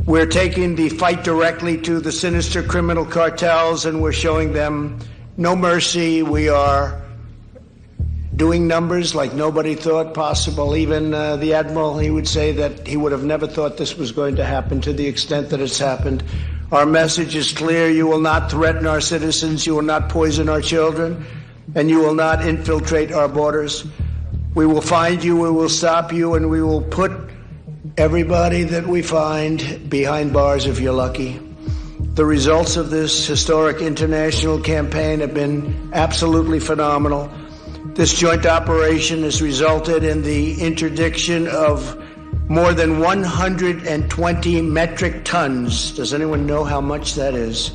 We're taking the fight directly to the sinister criminal cartels, and we're showing them no mercy. We are doing numbers like nobody thought possible. Even the Admiral, he would say that he would have never thought this was going to happen to the extent that it's happened. Our message is clear. You will not threaten our citizens. You will not poison our children. And you will not infiltrate our borders. We will find you, we will stop you, and we will put everybody that we find behind bars if you're lucky. The results of this historic international campaign have been absolutely phenomenal. This joint operation has resulted in the interdiction of more than 120 metric tons. Does anyone know how much that is?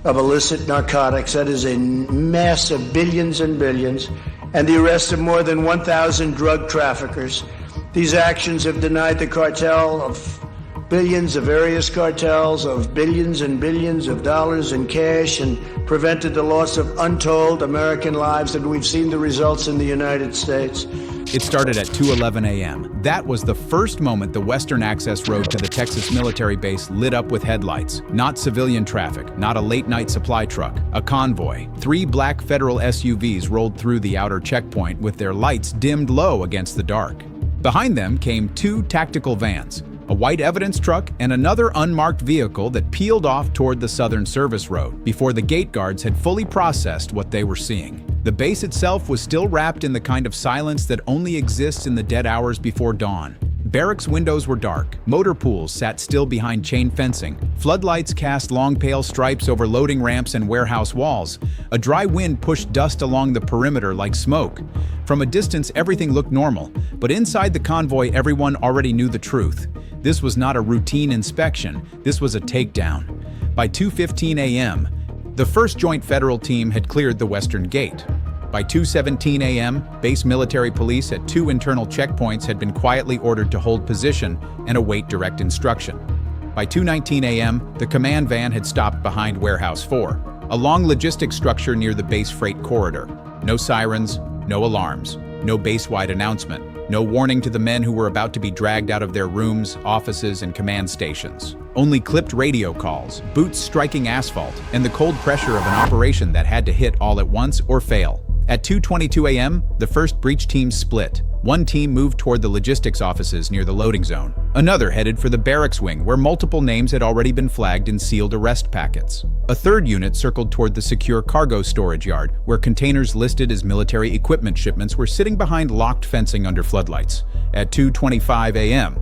Of illicit narcotics. That is a mass of billions and billions. And the arrest of more than 1,000 drug traffickers. These actions have denied the cartel of billions, of various cartels, of billions and billions of dollars in cash, and prevented the loss of untold American lives, and we've seen the results in the United States. It started at 2:11 a.m. That was the first moment the western access road to the Texas military base lit up with headlights. Not civilian traffic, not a late-night supply truck, a convoy. 3 black federal SUVs rolled through the outer checkpoint with their lights dimmed low against the dark. Behind them came 2 tactical vans, a white evidence truck and another unmarked vehicle that peeled off toward the Southern Service Road before the gate guards had fully processed what they were seeing. The base itself was still wrapped in the kind of silence that only exists in the dead hours before dawn. Barracks windows were dark, motor pools sat still behind chain fencing, floodlights cast long pale stripes over loading ramps and warehouse walls. A dry wind pushed dust along the perimeter like smoke. From a distance, everything looked normal, but inside the convoy, everyone already knew the truth. This was not a routine inspection, this was a takedown. By 2:15 a.m., the 1st Joint Federal Team had cleared the western gate. By 2:17 a.m., base military police at 2 internal checkpoints had been quietly ordered to hold position and await direct instruction. By 2:19 a.m., the command van had stopped behind Warehouse 4, a long logistics structure near the base freight corridor. No sirens, no alarms, no base-wide announcement, no warning to the men who were about to be dragged out of their rooms, offices, and command stations. Only clipped radio calls, boots striking asphalt, and the cold pressure of an operation that had to hit all at once or fail. At 2:22 a.m., the first breach team split. One team moved toward the logistics offices near the loading zone. Another headed for the barracks wing, where multiple names had already been flagged in sealed arrest packets. A third unit circled toward the secure cargo storage yard, where containers listed as military equipment shipments were sitting behind locked fencing under floodlights. At 2:25 a.m.,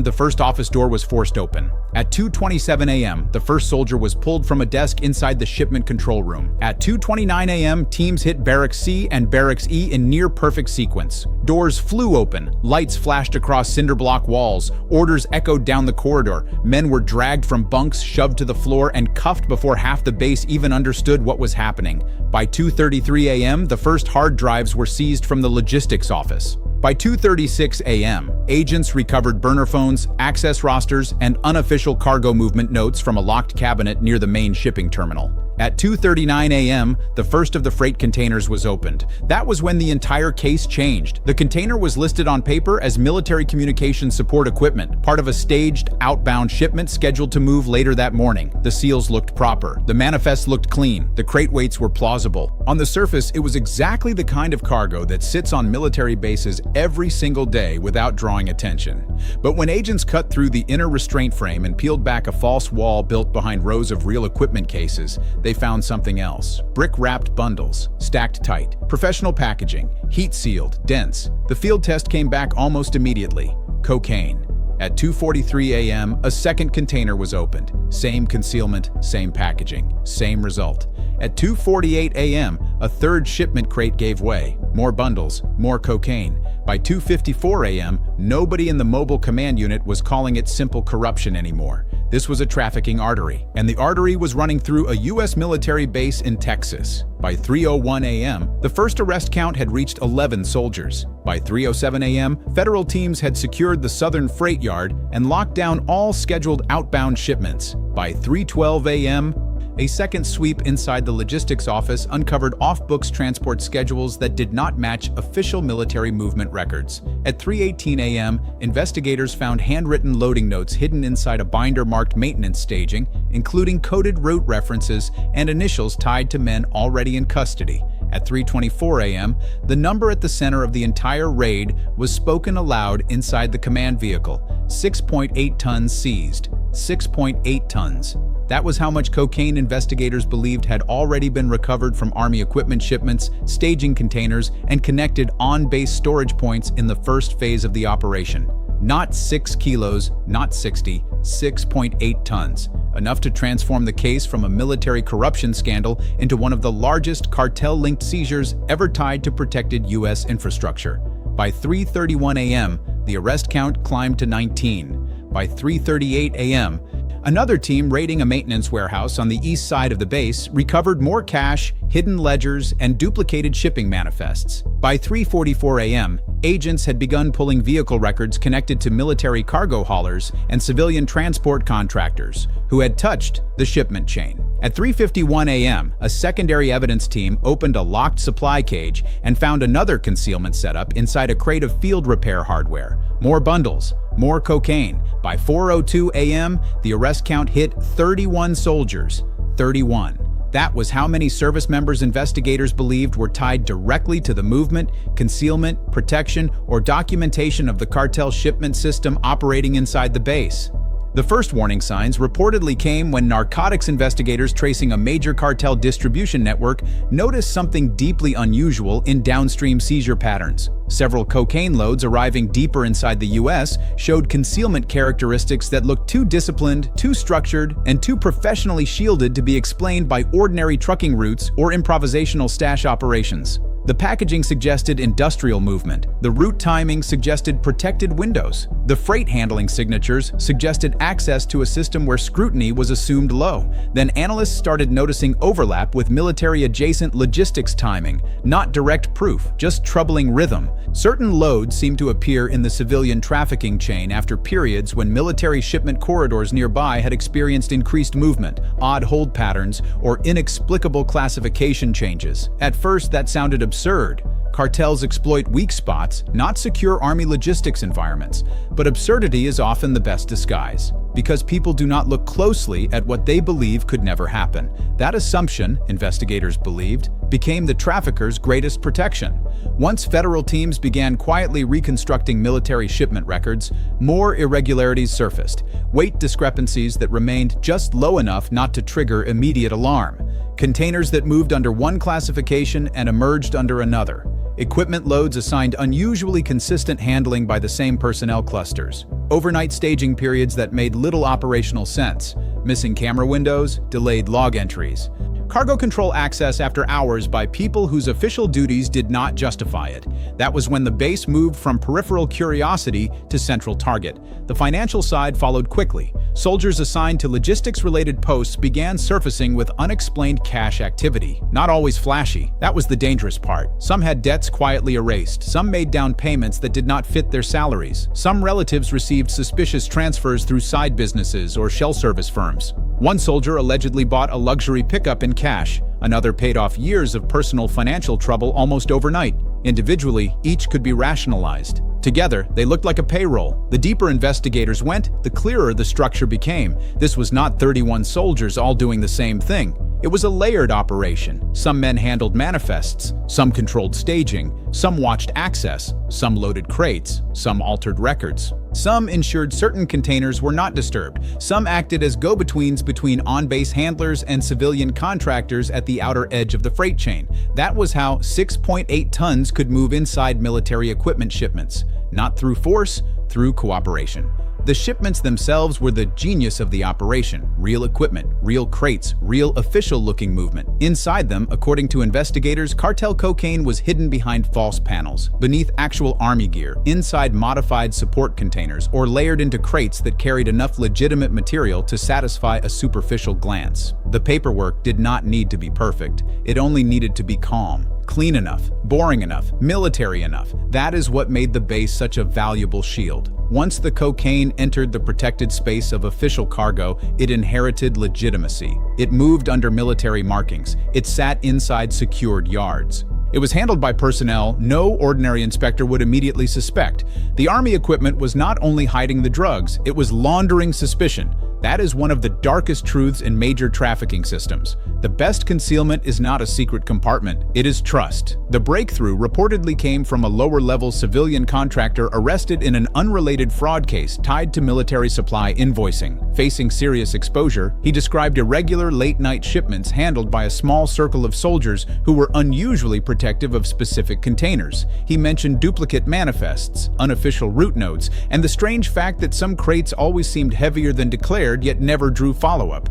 the first office door was forced open. At 2:27 a.m., the first soldier was pulled from a desk inside the shipment control room. At 2:29 a.m., teams hit Barracks C and Barracks E in near-perfect sequence. Doors flew open, lights flashed across cinder block walls, orders echoed down the corridor, men were dragged from bunks, shoved to the floor, and cuffed before half the base even understood what was happening. By 2:33 a.m., the first hard drives were seized from the logistics office. By 2:36 a.m., agents recovered burner phones, access rosters, and unofficial cargo movement notes from a locked cabinet near the main shipping terminal. At 2:39 a.m., the first of the freight containers was opened. That was when the entire case changed. The container was listed on paper as military communication support equipment, part of a staged, outbound shipment scheduled to move later that morning. The seals looked proper. The manifests looked clean. The crate weights were plausible. On the surface, it was exactly the kind of cargo that sits on military bases every single day without drawing attention. But when agents cut through the inner restraint frame and peeled back a false wall built behind rows of real equipment cases, they found something else. Brick-wrapped bundles, stacked tight, professional packaging, heat-sealed, dense. The field test came back almost immediately. Cocaine. At 2:43 a.m., a second container was opened. Same concealment, same packaging, same result. At 2:48 a.m., a third shipment crate gave way. More bundles, more cocaine. By 2:54 a.m., nobody in the mobile command unit was calling it simple corruption anymore. This was a trafficking artery, and the artery was running through a U.S. military base in Texas. By 3:01 a.m., the first arrest count had reached 11 soldiers. By 3:07 a.m., federal teams had secured the southern freight yard and locked down all scheduled outbound shipments. By 3:12 a.m., A second sweep inside the logistics office uncovered off-books transport schedules that did not match official military movement records. At 3:18 a.m., investigators found handwritten loading notes hidden inside a binder marked maintenance staging, including coded route references and initials tied to men already in custody. At 3:24 a.m., the number at the center of the entire raid was spoken aloud inside the command vehicle. 6.8 tons seized. 6.8 tons. That was how much cocaine investigators believed had already been recovered from Army equipment shipments, staging containers, and connected on-base storage points in the first phase of the operation. Not 6 kilos, not 60, 6.8 tons. Enough to transform the case from a military corruption scandal into one of the largest cartel-linked seizures ever tied to protected U.S. infrastructure. By 3:31 a.m., the arrest count climbed to 19. By 3:38 a.m., another team raiding a maintenance warehouse on the east side of the base recovered more cash, hidden ledgers, and duplicated shipping manifests. By 3:44 a.m., agents had begun pulling vehicle records connected to military cargo haulers and civilian transport contractors who had touched the shipment chain. At 3:51 a.m., a secondary evidence team opened a locked supply cage and found another concealment setup inside a crate of field repair hardware. More bundles, more cocaine. By 4:02 a.m., the arrest count hit 31 soldiers. 31. That was how many service members investigators believed were tied directly to the movement, concealment, protection, or documentation of the cartel shipment system operating inside the base. The first warning signs reportedly came when narcotics investigators tracing a major cartel distribution network noticed something deeply unusual in downstream seizure patterns. Several cocaine loads arriving deeper inside the U.S. showed concealment characteristics that looked too disciplined, too structured, and too professionally shielded to be explained by ordinary trucking routes or improvisational stash operations. The packaging suggested industrial movement. The route timing suggested protected windows. The freight handling signatures suggested access to a system where scrutiny was assumed low. Then analysts started noticing overlap with military-adjacent logistics timing, not direct proof, just troubling rhythm. Certain loads seemed to appear in the civilian trafficking chain after periods when military shipment corridors nearby had experienced increased movement, odd hold patterns, or inexplicable classification changes. At first, that sounded absurd. Cartels exploit weak spots, not secure Army logistics environments. But absurdity is often the best disguise, because people do not look closely at what they believe could never happen. That assumption, investigators believed, became the traffickers' greatest protection. Once federal teams began quietly reconstructing military shipment records, more irregularities surfaced, weight discrepancies that remained just low enough not to trigger immediate alarm, containers that moved under one classification and emerged under another, equipment loads assigned unusually consistent handling by the same personnel clusters, overnight staging periods that made little operational sense, missing camera windows, delayed log entries, cargo control access after hours by people whose official duties did not justify it. That was when the base moved from peripheral curiosity to central target. The financial side followed quickly. Soldiers assigned to logistics-related posts began surfacing with unexplained cash activity. Not always flashy. That was the dangerous part. Some had debts quietly erased. Some made down payments that did not fit their salaries. Some relatives received suspicious transfers through side businesses or shell service firms. One soldier allegedly bought a luxury pickup in cash. Another paid off years of personal financial trouble almost overnight. Individually, each could be rationalized. Together, they looked like a payroll. The deeper investigators went, the clearer the structure became. This was not 31 soldiers all doing the same thing. It was a layered operation. Some men handled manifests, some controlled staging, some watched access, some loaded crates, some altered records. Some ensured certain containers were not disturbed. Some acted as go-betweens between on-base handlers and civilian contractors at the outer edge of the freight chain. That was how 6.8 tons could move inside military equipment shipments. Not through force, through cooperation. The shipments themselves were the genius of the operation. Real equipment, real crates, real official-looking movement. Inside them, according to investigators, cartel cocaine was hidden behind false panels, beneath actual army gear, inside modified support containers, or layered into crates that carried enough legitimate material to satisfy a superficial glance. The paperwork did not need to be perfect. It only needed to be calm. Clean enough, boring enough, military enough. That is what made the base such a valuable shield. Once the cocaine entered the protected space of official cargo, it inherited legitimacy. It moved under military markings. It sat inside secured yards. It was handled by personnel no ordinary inspector would immediately suspect. The Army equipment was not only hiding the drugs, it was laundering suspicion. That is one of the darkest truths in major trafficking systems. The best concealment is not a secret compartment, it is trust. The breakthrough reportedly came from a lower-level civilian contractor arrested in an unrelated fraud case tied to military supply invoicing. Facing serious exposure, he described irregular late-night shipments handled by a small circle of soldiers who were unusually protective of specific containers. He mentioned duplicate manifests, unofficial route notes, and the strange fact that some crates always seemed heavier than declared yet never drew follow-up.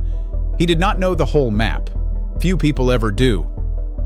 He did not know the whole map. Few people ever do.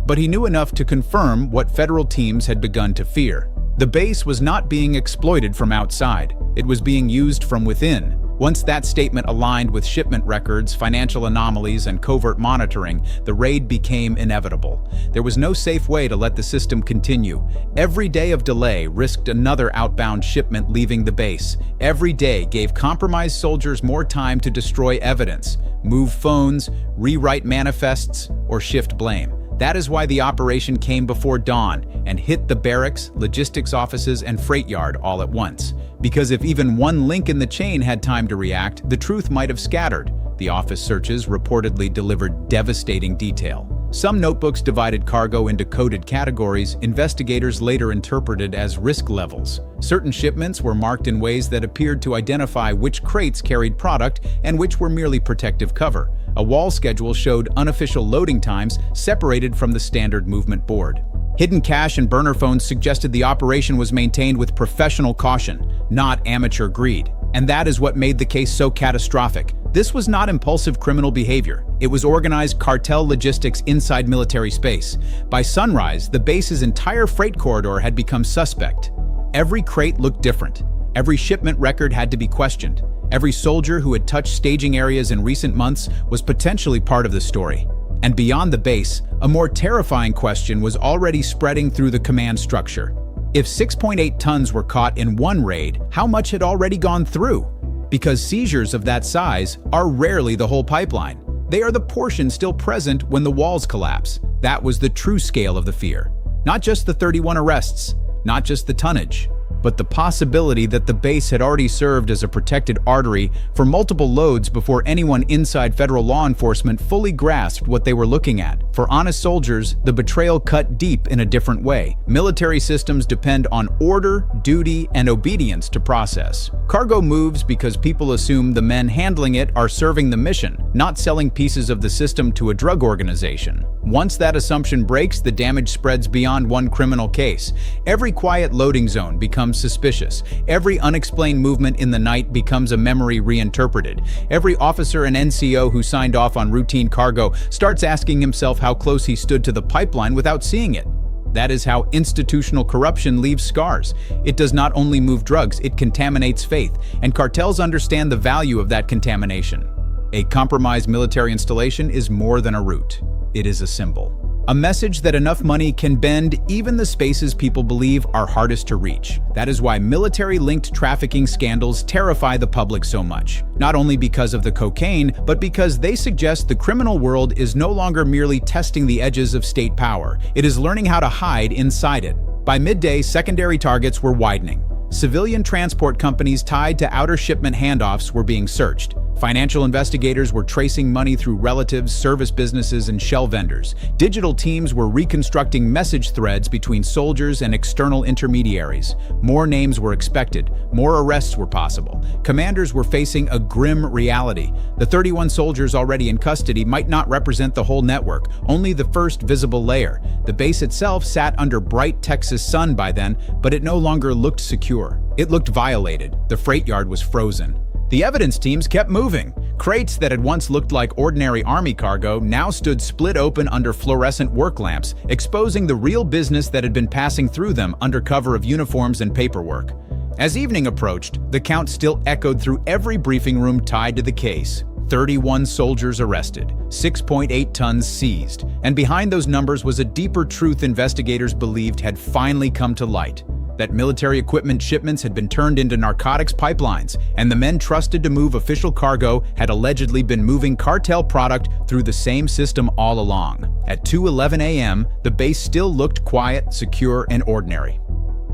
But he knew enough to confirm what federal teams had begun to fear. The base was not being exploited from outside. It was being used from within. Once that statement aligned with shipment records, financial anomalies, and covert monitoring, the raid became inevitable. There was no safe way to let the system continue. Every day of delay risked another outbound shipment leaving the base. Every day gave compromised soldiers more time to destroy evidence, move phones, rewrite manifests, or shift blame. That is why the operation came before dawn and hit the barracks, logistics offices, and freight yard all at once. Because if even one link in the chain had time to react, the truth might have scattered. The office searches reportedly delivered devastating detail. Some notebooks divided cargo into coded categories investigators later interpreted as risk levels. Certain shipments were marked in ways that appeared to identify which crates carried product and which were merely protective cover. A wall schedule showed unofficial loading times separated from the standard movement board. Hidden cash and burner phones suggested the operation was maintained with professional caution, not amateur greed. And that is what made the case so catastrophic. This was not impulsive criminal behavior. It was organized cartel logistics inside military space. By sunrise, the base's entire freight corridor had become suspect. Every crate looked different. Every shipment record had to be questioned. Every soldier who had touched staging areas in recent months was potentially part of the story. And beyond the base, a more terrifying question was already spreading through the command structure. If 6.8 tons were caught in one raid, how much had already gone through? Because seizures of that size are rarely the whole pipeline. They are the portion still present when the walls collapse. That was the true scale of the fear. Not just the 31 arrests, not just the tonnage, but the possibility that the base had already served as a protected artery for multiple loads before anyone inside federal law enforcement fully grasped what they were looking at. For honest soldiers, the betrayal cut deep in a different way. Military systems depend on order, duty, and obedience to process. Cargo moves because people assume the men handling it are serving the mission, not selling pieces of the system to a drug organization. Once that assumption breaks, the damage spreads beyond one criminal case. Every quiet loading zone becomes suspicious. Every unexplained movement in the night becomes a memory reinterpreted. Every officer and NCO who signed off on routine cargo starts asking himself how close he stood to the pipeline without seeing it. That is how institutional corruption leaves scars. It does not only move drugs, it contaminates faith, and cartels understand the value of that contamination. A compromised military installation is more than a route. It is a symbol. A message that enough money can bend even the spaces people believe are hardest to reach. That is why military-linked trafficking scandals terrify the public so much. Not only because of the cocaine, but because they suggest the criminal world is no longer merely testing the edges of state power. It is learning how to hide inside it. By midday, secondary targets were widening. Civilian transport companies tied to outer shipment handoffs were being searched. Financial investigators were tracing money through relatives, service businesses, and shell vendors. Digital teams were reconstructing message threads between soldiers and external intermediaries. More names were expected. More arrests were possible. Commanders were facing a grim reality. The 31 soldiers already in custody might not represent the whole network, only the first visible layer. The base itself sat under bright Texas sun by then, but it no longer looked secure. It looked violated. The freight yard was frozen. The evidence teams kept moving. Crates that had once looked like ordinary Army cargo now stood split open under fluorescent work lamps, exposing the real business that had been passing through them under cover of uniforms and paperwork. As evening approached, the count still echoed through every briefing room tied to the case. 31 soldiers arrested, 6.8 tons seized, and behind those numbers was a deeper truth investigators believed had finally come to light. that military equipment shipments had been turned into narcotics pipelines, and the men trusted to move official cargo had allegedly been moving cartel product through the same system all along. At 2:11 a.m., the base still looked quiet, secure, and ordinary.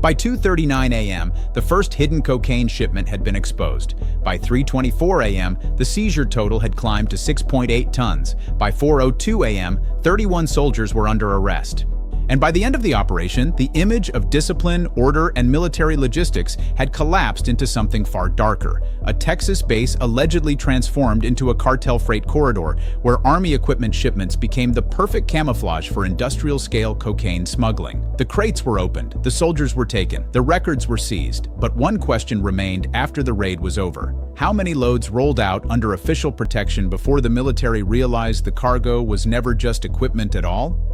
By 2:39 a.m., the first hidden cocaine shipment had been exposed. By 3:24 a.m., the seizure total had climbed to 6.8 tons. By 4:02 a.m., 31 soldiers were under arrest. And by the end of the operation, the image of discipline, order, and military logistics had collapsed into something far darker. A Texas base allegedly transformed into a cartel freight corridor, where Army equipment shipments became the perfect camouflage for industrial-scale cocaine smuggling. The crates were opened, the soldiers were taken, the records were seized. But one question remained after the raid was over. How many loads rolled out under official protection before the military realized the cargo was never just equipment at all?